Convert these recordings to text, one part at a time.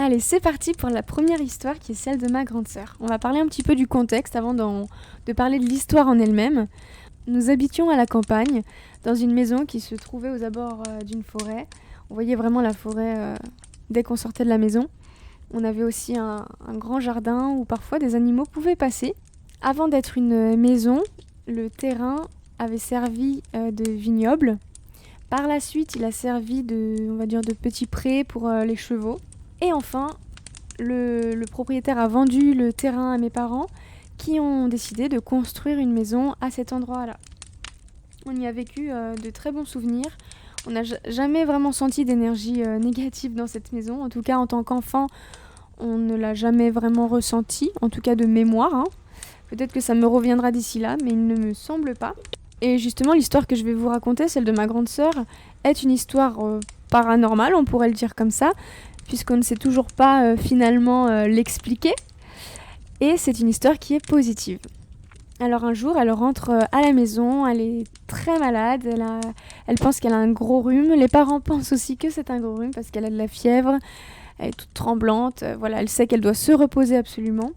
Allez, c'est parti pour la première histoire qui est celle de ma grande sœur. On va parler un petit peu du contexte avant de parler de l'histoire en elle-même. Nous habitions à la campagne, dans une maison qui se trouvait aux abords d'une forêt. On voyait vraiment la forêt dès qu'on sortait de la maison. On avait aussi un grand jardin où parfois des animaux pouvaient passer. Avant d'être une maison, le terrain avait servi de vignoble. Par la suite, il a servi de petit pré pour les chevaux. Et enfin, le propriétaire a vendu le terrain à mes parents qui ont décidé de construire une maison à cet endroit-là. On y a vécu de très bons souvenirs. On n'a jamais vraiment senti d'énergie négative dans cette maison. En tout cas, en tant qu'enfant, on ne l'a jamais vraiment ressenti, en tout cas de mémoire. Hein. Peut-être que ça me reviendra d'ici là, mais il ne me semble pas. Et justement, l'histoire que je vais vous raconter, celle de ma grande sœur, est une histoire paranormale, on pourrait le dire comme ça, puisqu'on ne sait toujours pas finalement l'expliquer. Et c'est une histoire qui est positive. Alors un jour, elle rentre à la maison, elle est très malade, elle pense qu'elle a un gros rhume. Les parents pensent aussi que c'est un gros rhume parce qu'elle a de la fièvre, elle est toute tremblante, voilà, elle sait qu'elle doit se reposer absolument.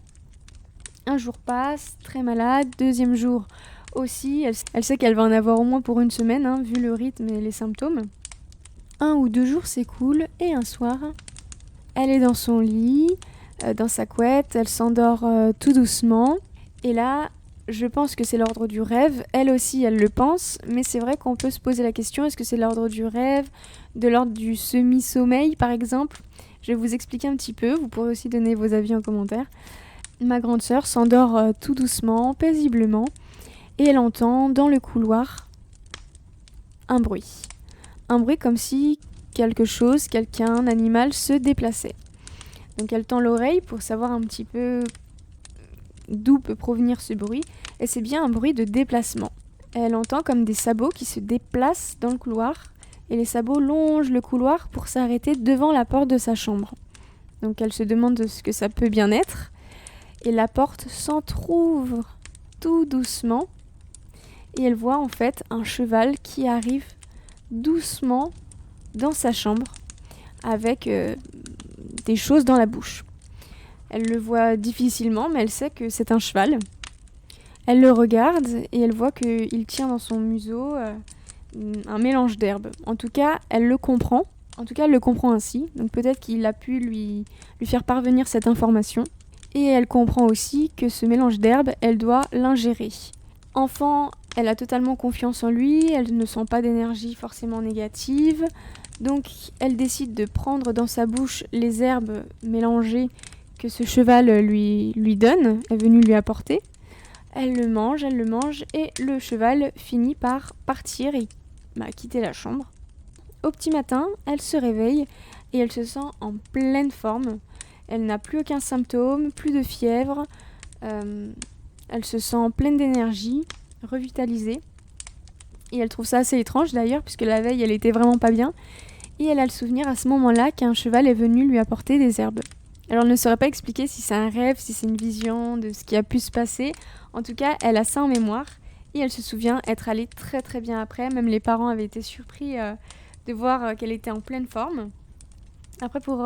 Un jour passe, très malade, deuxième jour aussi, elle sait qu'elle va en avoir au moins pour une semaine, hein, vu le rythme et les symptômes. 1 ou 2 jours s'écoulent et un soir, elle est dans son lit, dans sa couette, elle s'endort tout doucement. Et là, je pense que c'est l'ordre du rêve. Elle aussi, elle le pense. Mais c'est vrai qu'on peut se poser la question, est-ce que c'est l'ordre du rêve, de l'ordre du semi-sommeil par exemple ? Je vais vous expliquer un petit peu, vous pourrez aussi donner vos avis en commentaire. Ma grande sœur s'endort tout doucement, paisiblement. Et elle entend dans le couloir un bruit. Un bruit comme si quelque chose, quelqu'un, un animal se déplaçait. Donc elle tend l'oreille pour savoir un petit peu d'où peut provenir ce bruit. Et c'est bien un bruit de déplacement. Elle entend comme des sabots qui se déplacent dans le couloir. Et les sabots longent le couloir pour s'arrêter devant la porte de sa chambre. Donc elle se demande ce que ça peut bien être. Et la porte s'entrouvre tout doucement. Et elle voit en fait un cheval qui arrive doucement dans sa chambre avec des choses dans la bouche. Elle le voit difficilement, mais elle sait que c'est un cheval. Elle le regarde et elle voit qu'il tient dans son museau un mélange d'herbes. En tout cas, elle le comprend. En tout cas, elle le comprend ainsi. Donc peut-être qu'il a pu lui faire parvenir cette information. Et elle comprend aussi que ce mélange d'herbes, elle doit l'ingérer. Enfant, elle a totalement confiance en lui, elle ne sent pas d'énergie forcément négative. Donc elle décide de prendre dans sa bouche les herbes mélangées que ce cheval lui donne, est venu lui apporter. Elle le mange et le cheval finit par partir et quitter la chambre. Au petit matin, elle se réveille et elle se sent en pleine forme. Elle n'a plus aucun symptôme, plus de fièvre. Elle se sent pleine d'énergie, revitalisée. Et elle trouve ça assez étrange d'ailleurs, puisque la veille, elle était vraiment pas bien. Et elle a le souvenir à ce moment-là qu'un cheval est venu lui apporter des herbes. Alors elle ne saurait pas expliquer si c'est un rêve, si c'est une vision de ce qui a pu se passer. En tout cas, elle a ça en mémoire. Et elle se souvient être allée très très bien après. Même les parents avaient été surpris de voir qu'elle était en pleine forme. Après, pour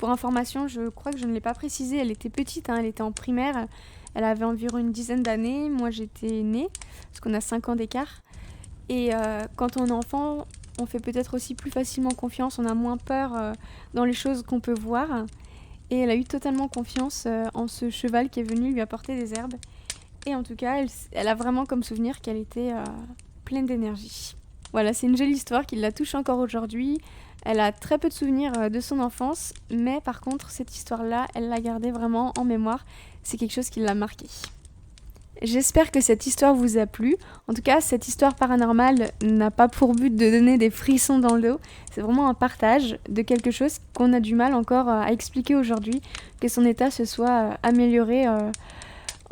information, je crois que je ne l'ai pas précisé, elle était petite, hein, elle était en primaire. Elle avait environ une dizaine d'années. Moi, j'étais née, parce qu'on a 5 ans d'écart. Et quand on est enfant, on fait peut-être aussi plus facilement confiance, on a moins peur dans les choses qu'on peut voir. Et elle a eu totalement confiance en ce cheval qui est venu lui apporter des herbes. Et en tout cas, elle a vraiment comme souvenir qu'elle était pleine d'énergie. Voilà, c'est une jolie histoire qui la touche encore aujourd'hui. Elle a très peu de souvenirs de son enfance, mais par contre, cette histoire-là, elle l'a gardée vraiment en mémoire. C'est quelque chose qui l'a marquée. J'espère que cette histoire vous a plu. En tout cas, cette histoire paranormale n'a pas pour but de donner des frissons dans le dos. C'est vraiment un partage de quelque chose qu'on a du mal encore à expliquer aujourd'hui, que son état se soit amélioré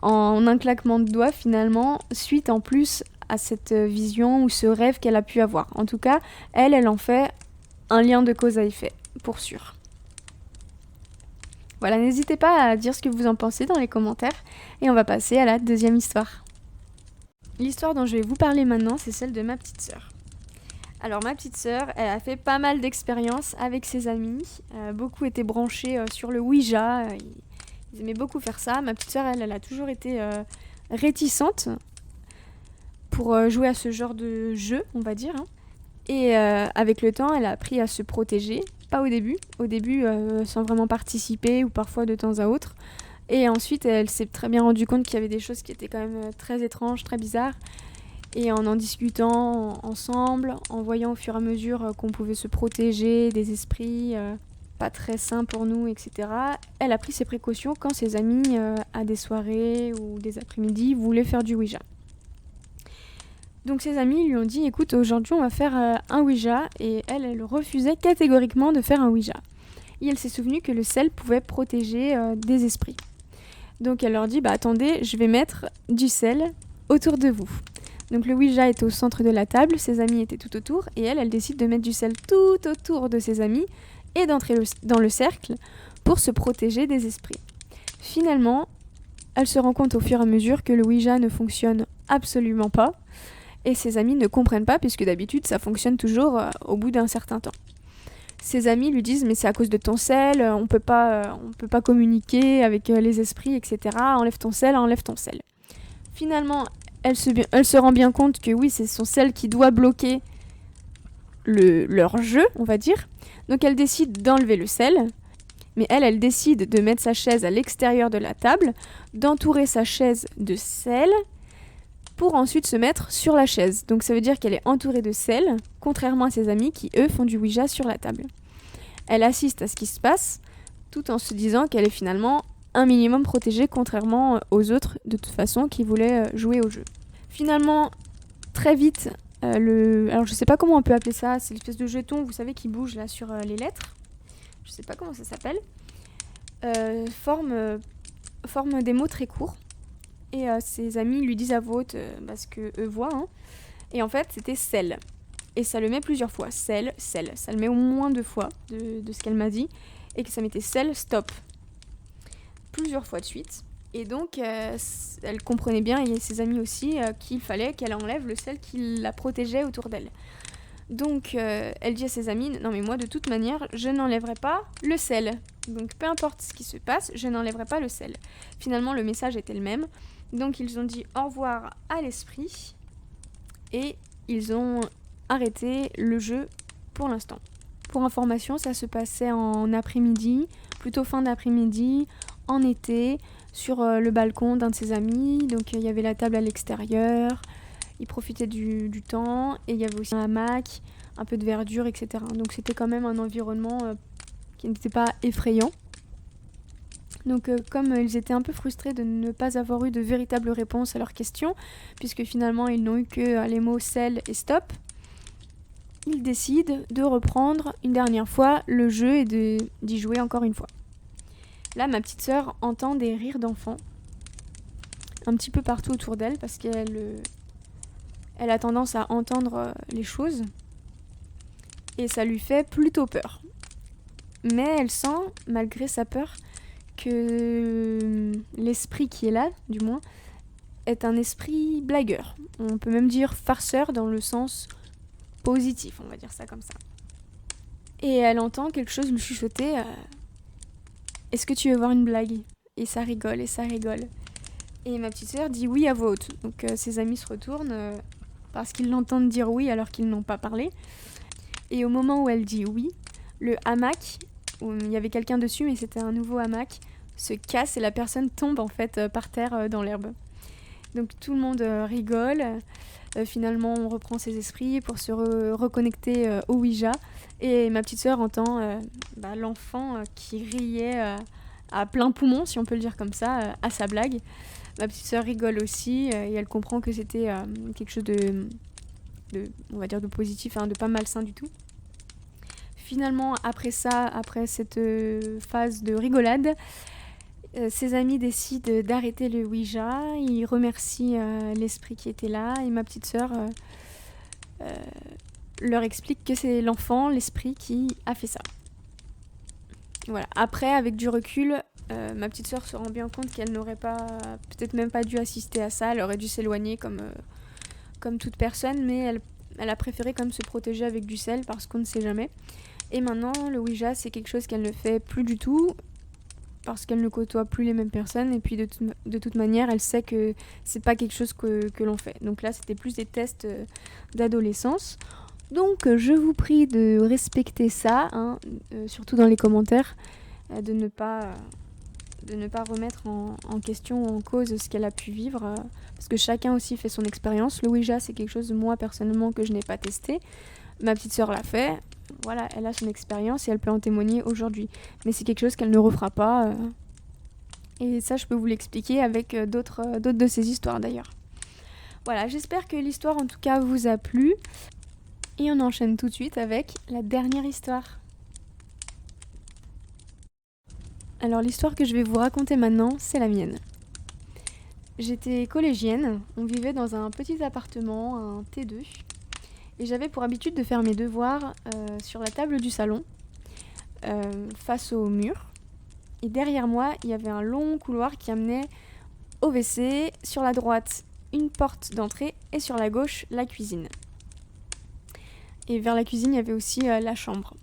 en un claquement de doigts finalement, suite en plus à cette vision ou ce rêve qu'elle a pu avoir. En tout cas, elle en fait un lien de cause à effet, pour sûr. Voilà, n'hésitez pas à dire ce que vous en pensez dans les commentaires. Et on va passer à la deuxième histoire. L'histoire dont je vais vous parler maintenant, c'est celle de ma petite sœur. Alors ma petite sœur, elle a fait pas mal d'expériences avec ses amis. Beaucoup étaient branchés sur le Ouija. Ils aimaient beaucoup faire ça. Ma petite sœur, elle a toujours été réticente pour jouer à ce genre de jeu, on va dire, hein. Et avec le temps, elle a appris à se protéger. Pas au début. Au début, sans vraiment participer ou parfois de temps à autre. Et ensuite, elle s'est très bien rendue compte qu'il y avait des choses qui étaient quand même très étranges, très bizarres. Et en discutant ensemble, en voyant au fur et à mesure qu'on pouvait se protéger des esprits pas très sains pour nous, etc., elle a pris ses précautions quand ses amis, à des soirées ou des après-midi, voulaient faire du Ouija. Donc ses amis lui ont dit « Écoute, aujourd'hui on va faire un Ouija » et elle refusait catégoriquement de faire un Ouija. Et elle s'est souvenue que le sel pouvait protéger des esprits. Donc elle leur dit « Bah attendez, je vais mettre du sel autour de vous ». Donc le Ouija est au centre de la table, ses amis étaient tout autour, et elle décide de mettre du sel tout autour de ses amis et d'entrer dans le cercle pour se protéger des esprits. Finalement, elle se rend compte au fur et à mesure que le Ouija ne fonctionne absolument pas, et ses amis ne comprennent pas, puisque d'habitude ça fonctionne toujours au bout d'un certain temps. Ses amis lui disent « Mais c'est à cause de ton sel, on peut pas communiquer avec les esprits, etc. Enlève ton sel, enlève ton sel. » Finalement, elle se rend bien compte que oui, c'est son sel qui doit bloquer leur jeu, on va dire. Donc elle décide d'enlever le sel, mais elle décide de mettre sa chaise à l'extérieur de la table, d'entourer sa chaise de sel, pour ensuite se mettre sur la chaise. Donc ça veut dire qu'elle est entourée de sel, contrairement à ses amis qui, eux, font du Ouija sur la table. Elle assiste à ce qui se passe, tout en se disant qu'elle est finalement un minimum protégée, contrairement aux autres, de toute façon, qui voulaient jouer au jeu. Finalement, très vite, alors je sais pas comment on peut appeler ça, c'est l'espèce de jeton, vous savez, qui bouge là sur les lettres. Je sais pas comment ça s'appelle. Forme des mots très courts. Et ses amis lui disent à voix haute ce qu'eux voient. Hein. Et en fait, c'était sel. Et ça le met plusieurs fois. Sel, sel. Ça le met au moins 2 fois de ce qu'elle m'a dit. Et que ça mettait sel, stop. Plusieurs fois de suite. Et donc, elle comprenait bien, et ses amis aussi, qu'il fallait qu'elle enlève le sel qui la protégeait autour d'elle. Donc, elle dit à ses amis, non mais moi, de toute manière, je n'enlèverai pas le sel. Donc, peu importe ce qui se passe, je n'enlèverai pas le sel. Finalement, le message était le même. Donc, ils ont dit au revoir à l'esprit. Et ils ont arrêté le jeu pour l'instant. Pour information, ça se passait en après-midi, plutôt fin d'après-midi, en été, sur le balcon d'un de ses amis. Donc il y avait la table à l'extérieur, il profitait du temps, et il y avait aussi un hamac, un peu de verdure, etc. Donc c'était quand même un environnement qui n'était pas effrayant. Donc comme ils étaient un peu frustrés de ne pas avoir eu de véritable réponse à leurs questions, puisque finalement ils n'ont eu que les mots sel et stop, ils décident de reprendre une dernière fois le jeu et d'y jouer encore une fois. Là, ma petite sœur entend des rires d'enfants un petit peu partout autour d'elle, parce qu'elle a tendance à entendre les choses, et ça lui fait plutôt peur. Mais elle sent, malgré sa peur, que l'esprit qui est là, du moins, est un esprit blagueur. On peut même dire farceur dans le sens positif, on va dire ça comme ça. Et elle entend quelque chose lui chuchoter est-ce que tu veux voir une blague ? Et ça rigole, et ça rigole. Et ma petite sœur dit oui à voix haute. Donc ses amis se retournent parce qu'ils l'entendent dire oui alors qu'ils n'ont pas parlé. Et au moment où elle dit oui, le hamac, où il y avait quelqu'un dessus mais c'était un nouveau hamac, se casse et la personne tombe en fait par terre dans l'herbe. Donc tout le monde rigole. Finalement, on reprend ses esprits pour se reconnecter au Ouija. Et ma petite sœur entend l'enfant qui riait à plein poumon, si on peut le dire comme ça, à sa blague. Ma petite sœur rigole aussi et elle comprend que c'était quelque chose on va dire de positif, de pas malsain du tout. Finalement, après ça, après cette phase de rigolade, ses amis décident d'arrêter le Ouija. Ils remercient l'esprit qui était là et ma petite sœur leur explique que c'est l'enfant, l'esprit, qui a fait ça. Voilà. Après, avec du recul, ma petite sœur se rend bien compte qu'elle n'aurait peut-être même pas dû assister à ça. Elle aurait dû s'éloigner comme toute personne, mais elle a préféré quand même se protéger avec du sel parce qu'on ne sait jamais. Et maintenant, le Ouija, c'est quelque chose qu'elle ne fait plus du tout parce qu'elle ne côtoie plus les mêmes personnes. Et puis de toute manière, elle sait que c'est pas quelque chose que l'on fait. Donc là, c'était plus des tests d'adolescence. Donc je vous prie de respecter ça, hein, surtout dans les commentaires, de ne pas remettre en question ou en cause ce qu'elle a pu vivre, parce que chacun aussi fait son expérience. Le Ouija, c'est quelque chose, moi, personnellement, que je n'ai pas testé. Ma petite sœur l'a fait, voilà, elle a son expérience et elle peut en témoigner aujourd'hui. Mais c'est quelque chose qu'elle ne refera pas, et ça, je peux vous l'expliquer avec d'autres de ces histoires, d'ailleurs. Voilà, j'espère que l'histoire, en tout cas, vous a plu. Et on enchaîne tout de suite avec la dernière histoire. Alors l'histoire que je vais vous raconter maintenant, c'est la mienne. J'étais collégienne, on vivait dans un petit appartement, un T2, et j'avais pour habitude de faire mes devoirs sur la table du salon, face au mur. Et derrière moi, il y avait un long couloir qui amenait au WC, sur la droite, une porte d'entrée, et sur la gauche, la cuisine. Et vers la cuisine, il y avait aussi la chambre.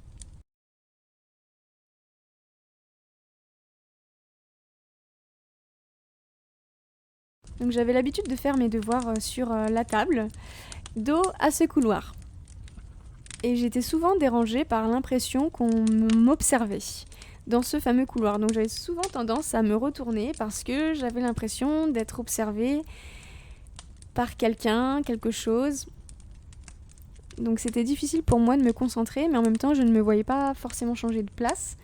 Donc j'avais l'habitude de faire mes devoirs sur la table, dos à ce couloir. Et j'étais souvent dérangée par l'impression qu'on m'observait dans ce fameux couloir. Donc j'avais souvent tendance à me retourner parce que j'avais l'impression d'être observée par quelqu'un, quelque chose. Donc c'était difficile pour moi de me concentrer, mais en même temps je ne me voyais pas forcément changer de place.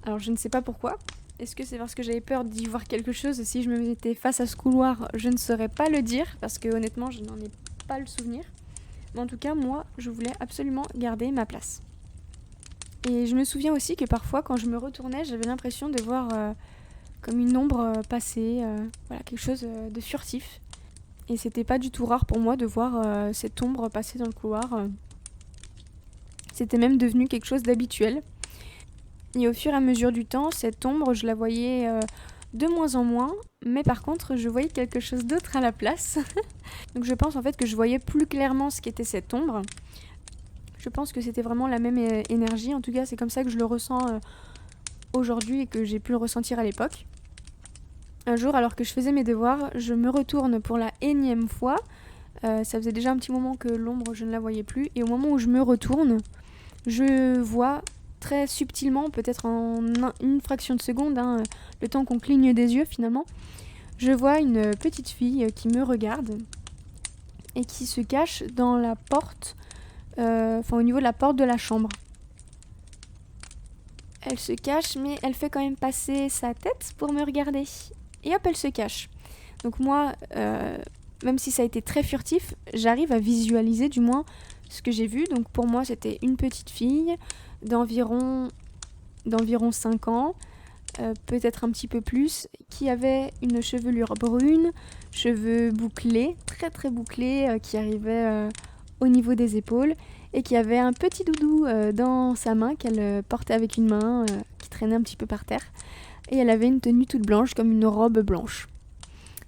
Alors je ne sais pas pourquoi. Est-ce que c'est parce que j'avais peur d'y voir quelque chose? Si je me mettais face à ce couloir, je ne saurais pas le dire, parce que honnêtement, je n'en ai pas le souvenir. Mais en tout cas, moi, je voulais absolument garder ma place. Et je me souviens aussi que parfois, quand je me retournais, j'avais l'impression de voir comme une ombre passer, voilà, quelque chose de furtif. Et c'était pas du tout rare pour moi de voir cette ombre passer dans le couloir. C'était même devenu quelque chose d'habituel. Et au fur et à mesure du temps, cette ombre, je la voyais de moins en moins, mais par contre, je voyais quelque chose d'autre à la place. Donc je pense en fait que je voyais plus clairement ce qu'était cette ombre. Je pense que c'était vraiment la même énergie, en tout cas c'est comme ça que je le ressens aujourd'hui et que j'ai pu le ressentir à l'époque. Un jour, alors que je faisais mes devoirs, je me retourne pour la énième fois. Ça faisait déjà un petit moment que l'ombre, je ne la voyais plus, et au moment où je me retourne, je vois très subtilement, peut-être en une fraction de seconde, hein, le temps qu'on cligne des yeux finalement, je vois une petite fille qui me regarde et qui se cache dans la porte, au niveau de la porte de la chambre. Elle se cache, mais elle fait quand même passer sa tête pour me regarder. Et hop, elle se cache. Donc moi, même si ça a été très furtif, j'arrive à visualiser du moins ce que j'ai vu. Donc pour moi, c'était une petite fille d'environ 5 ans, peut-être un petit peu plus, qui avait une chevelure brune, cheveux bouclés, très très bouclés, qui arrivaient au niveau des épaules, et qui avait un petit doudou dans sa main qu'elle portait avec une main, qui traînait un petit peu par terre. Et elle avait une tenue toute blanche, comme une robe blanche.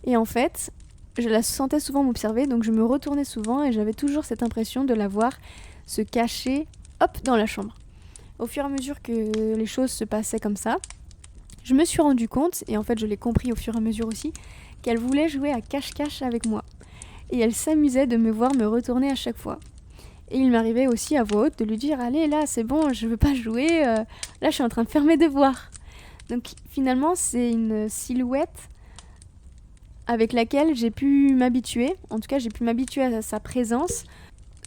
Et en fait, je la sentais souvent m'observer, donc je me retournais souvent et j'avais toujours cette impression de la voir se cacher, hop, dans la chambre. Au fur et à mesure que les choses se passaient comme ça, je me suis rendu compte, et en fait je l'ai compris au fur et à mesure aussi, qu'elle voulait jouer à cache-cache avec moi. Et elle s'amusait de me voir me retourner à chaque fois. Et il m'arrivait aussi à voix haute de lui dire « Allez, là, c'est bon, je veux pas jouer, là, je suis en train de faire mes devoirs. » Donc finalement, c'est une silhouette avec laquelle j'ai pu m'habituer. En tout cas, j'ai pu m'habituer à sa présence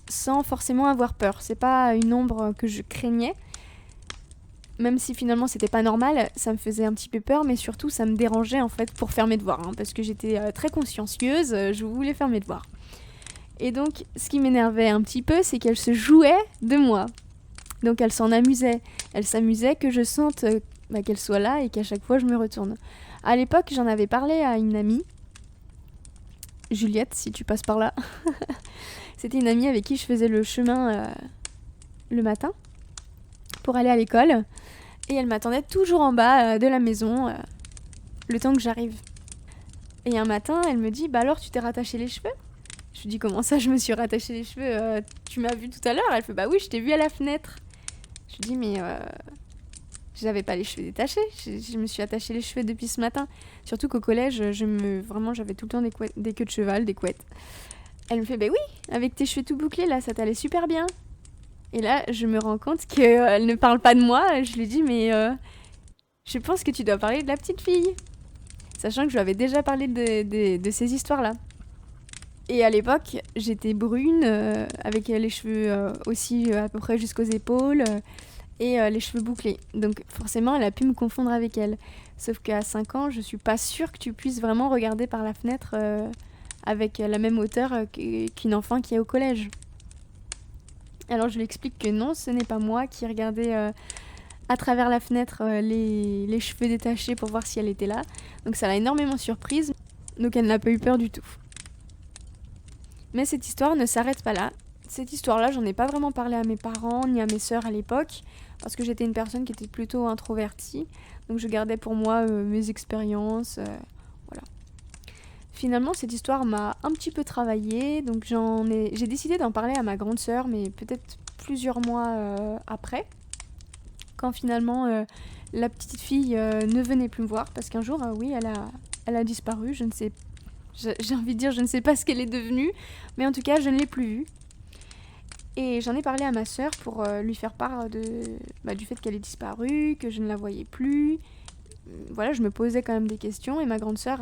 sans forcément avoir peur. C'est pas une ombre que je craignais. Même si finalement c'était pas normal, ça me faisait un petit peu peur, mais surtout ça me dérangeait en fait pour faire mes devoirs, hein, parce que j'étais très consciencieuse, je voulais faire mes devoirs. Et donc ce qui m'énervait un petit peu, c'est qu'elle se jouait de moi. Donc elle s'en amusait. Elle s'amusait que je sente qu'elle soit là et qu'à chaque fois je me retourne. À l'époque, j'en avais parlé à une amie, Juliette, si tu passes par là. C'était une amie avec qui je faisais le chemin le matin pour aller à l'école. Et elle m'attendait toujours en bas de la maison, le temps que j'arrive. Et un matin, elle me dit « Bah alors, tu t'es rattaché les cheveux ?» Je lui dis comment ça je me suis rattaché les cheveux, tu m'as vu tout à l'heure? Elle fait bah oui, je t'ai vu à la fenêtre. Je lui dis mais j'avais pas les cheveux détachés, je me suis attaché les cheveux depuis ce matin. Surtout qu'au collège, vraiment j'avais tout le temps des queues de cheval, des couettes. Elle me fait bah oui, avec tes cheveux tout bouclés là, ça t'allait super bien. Et là, je me rends compte qu'elle ne parle pas de moi. Je lui dis mais je pense que tu dois parler de la petite fille. Sachant que je lui avais déjà parlé de ces histoires-là. Et à l'époque, j'étais brune, avec les cheveux aussi à peu près jusqu'aux épaules, et les cheveux bouclés. Donc forcément, elle a pu me confondre avec elle. Sauf qu'à 5 ans, je suis pas sûre que tu puisses vraiment regarder par la fenêtre avec la même hauteur qu'une enfant qui est au collège. Alors je lui explique que non, ce n'est pas moi qui regardais à travers la fenêtre les cheveux détachés pour voir si elle était là. Donc ça l'a énormément surprise, donc elle n'a pas eu peur du tout. Mais cette histoire ne s'arrête pas là. Cette histoire-là, j'en ai pas vraiment parlé à mes parents ni à mes sœurs à l'époque, parce que j'étais une personne qui était plutôt introvertie, donc je gardais pour moi mes expériences, voilà. Finalement, cette histoire m'a un petit peu travaillée, donc j'ai décidé d'en parler à ma grande sœur, mais peut-être plusieurs mois après, quand finalement la petite fille ne venait plus me voir, parce qu'un jour, oui, elle a disparu, je ne sais pas. J'ai envie de dire, je ne sais pas ce qu'elle est devenue, mais en tout cas, je ne l'ai plus vue. Et j'en ai parlé à ma sœur pour lui faire part du fait qu'elle est disparue, que je ne la voyais plus. Voilà, je me posais quand même des questions et ma grande sœur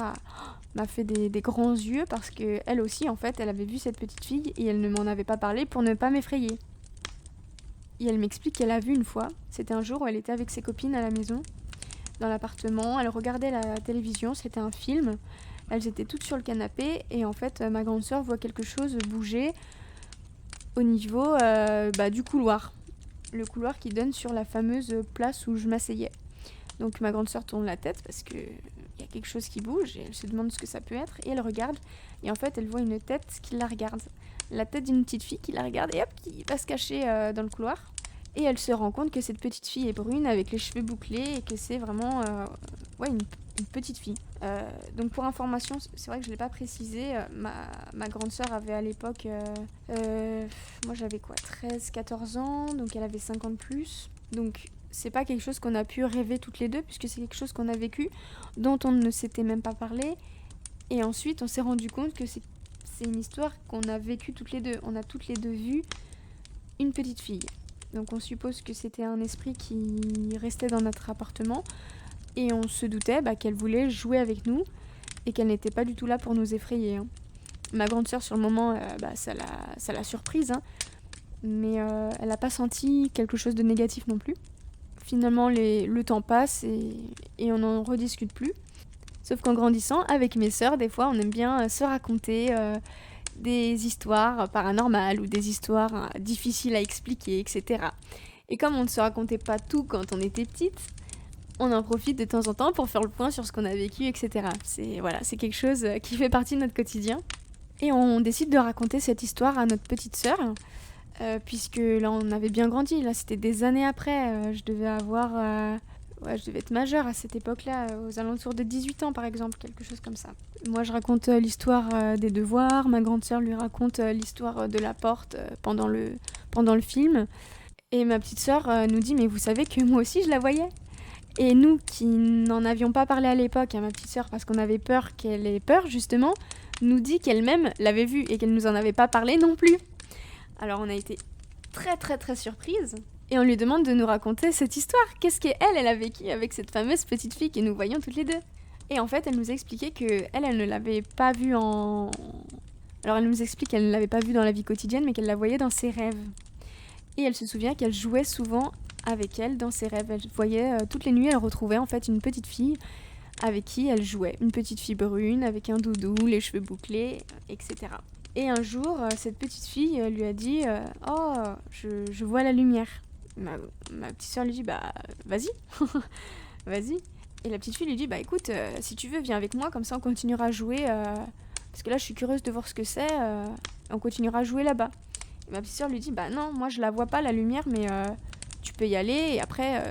m'a fait des grands yeux parce qu'elle aussi, en fait, elle avait vu cette petite fille et elle ne m'en avait pas parlé pour ne pas m'effrayer. Et elle m'explique qu'elle a vu une fois, c'était un jour où elle était avec ses copines à la maison, dans l'appartement, elle regardait la télévision, c'était un film. Elles étaient toutes sur le canapé et en fait ma grande sœur voit quelque chose bouger au niveau du couloir. Le couloir qui donne sur la fameuse place où je m'asseyais. Donc ma grande sœur tourne la tête parce qu'il y a quelque chose qui bouge et elle se demande ce que ça peut être et elle regarde et en fait elle voit une tête qui la regarde. La tête d'une petite fille qui la regarde et hop, qui va se cacher dans le couloir. Et elle se rend compte que cette petite fille est brune avec les cheveux bouclés et que c'est vraiment une petite fille. Donc pour information, c'est vrai que je ne l'ai pas précisé, ma grande sœur avait à l'époque, moi j'avais 13-14 ans, donc elle avait 50 plus. Donc c'est pas quelque chose qu'on a pu rêver toutes les deux, puisque c'est quelque chose qu'on a vécu, dont on ne s'était même pas parlé. Et ensuite on s'est rendu compte que c'est une histoire qu'on a vécue toutes les deux. On a toutes les deux vu une petite fille. Donc on suppose que c'était un esprit qui restait dans notre appartement et on se doutait qu'elle voulait jouer avec nous et qu'elle n'était pas du tout là pour nous effrayer. Hein. Ma grande sœur sur le moment, ça l'a surprise, hein, mais elle n'a pas senti quelque chose de négatif non plus. Finalement le temps passe et on n'en rediscute plus. Sauf qu'en grandissant, avec mes sœurs, des fois on aime bien se raconter des histoires paranormales ou des histoires difficiles à expliquer, etc. Et comme on ne se racontait pas tout quand on était petite, on en profite de temps en temps pour faire le point sur ce qu'on a vécu, etc. C'est quelque chose qui fait partie de notre quotidien. Et on décide de raconter cette histoire à notre petite sœur, puisque là on avait bien grandi, là c'était des années après, je devais être majeure à cette époque-là, aux alentours de 18 ans par exemple, quelque chose comme ça. Moi je raconte l'histoire des devoirs, ma grande sœur lui raconte l'histoire de la porte pendant le film. Et ma petite sœur nous dit mais vous savez que moi aussi je la voyais. Et nous qui n'en avions pas parlé à l'époque à ma petite sœur parce qu'on avait peur qu'elle ait peur justement, nous dit qu'elle-même l'avait vue et qu'elle nous en avait pas parlé non plus. Alors on a été très très très surprises. Et on lui demande de nous raconter cette histoire. Qu'est-ce qu'elle a vécu avec cette fameuse petite fille que nous voyions toutes les deux. Et en fait, elle nous a expliqué qu'elle ne l'avait pas vue Alors elle nous explique qu'elle ne l'avait pas vue dans la vie quotidienne, mais qu'elle la voyait dans ses rêves. Et elle se souvient qu'elle jouait souvent avec elle dans ses rêves. Elle voyait, toutes les nuits, elle retrouvait en fait une petite fille avec qui elle jouait. Une petite fille brune, avec un doudou, les cheveux bouclés, etc. Et un jour, cette petite fille lui a dit « Oh, je vois la lumière ». Ma petite sœur lui dit vas-y, vas-y. Et la petite fille lui dit écoute, si tu veux viens avec moi, comme ça on continuera à jouer, parce que là je suis curieuse de voir ce que c'est, on continuera à jouer là-bas. Et ma petite sœur lui dit non, moi je la vois pas la lumière, mais tu peux y aller et après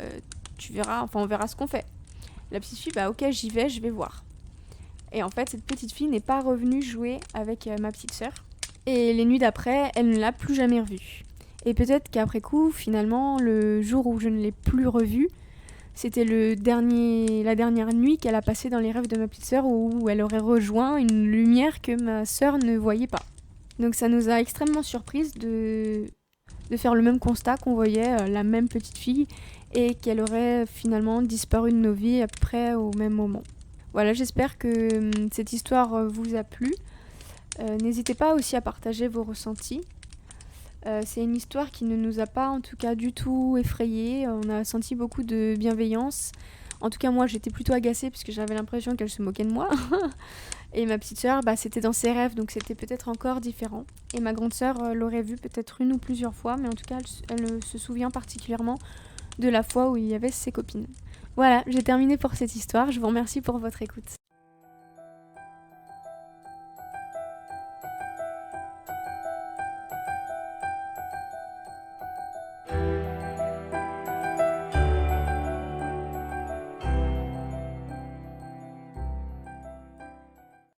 tu verras, on verra ce qu'on fait. La petite fille ok, j'y vais, je vais voir. Et en fait cette petite fille n'est pas revenue jouer avec ma petite sœur. Et les nuits d'après, elle ne l'a plus jamais revue. Et peut-être qu'après coup, finalement, le jour où je ne l'ai plus revue, c'était la dernière nuit qu'elle a passée dans les rêves de ma petite sœur, où elle aurait rejoint une lumière que ma sœur ne voyait pas. Donc ça nous a extrêmement surprises de faire le même constat, qu'on voyait la même petite fille et qu'elle aurait finalement disparu de nos vies à peu près au même moment. Voilà, j'espère que cette histoire vous a plu. N'hésitez pas aussi à partager vos ressentis. C'est une histoire qui ne nous a pas en tout cas du tout effrayés. On a senti beaucoup de bienveillance. En tout cas moi j'étais plutôt agacée parce que j'avais l'impression qu'elle se moquait de moi. Et ma petite sœur, c'était dans ses rêves, donc c'était peut-être encore différent. Et ma grande sœur l'aurait vue peut-être une ou plusieurs fois, mais en tout cas elle se souvient particulièrement de la fois où il y avait ses copines. Voilà, j'ai terminé pour cette histoire. Je vous remercie pour votre écoute.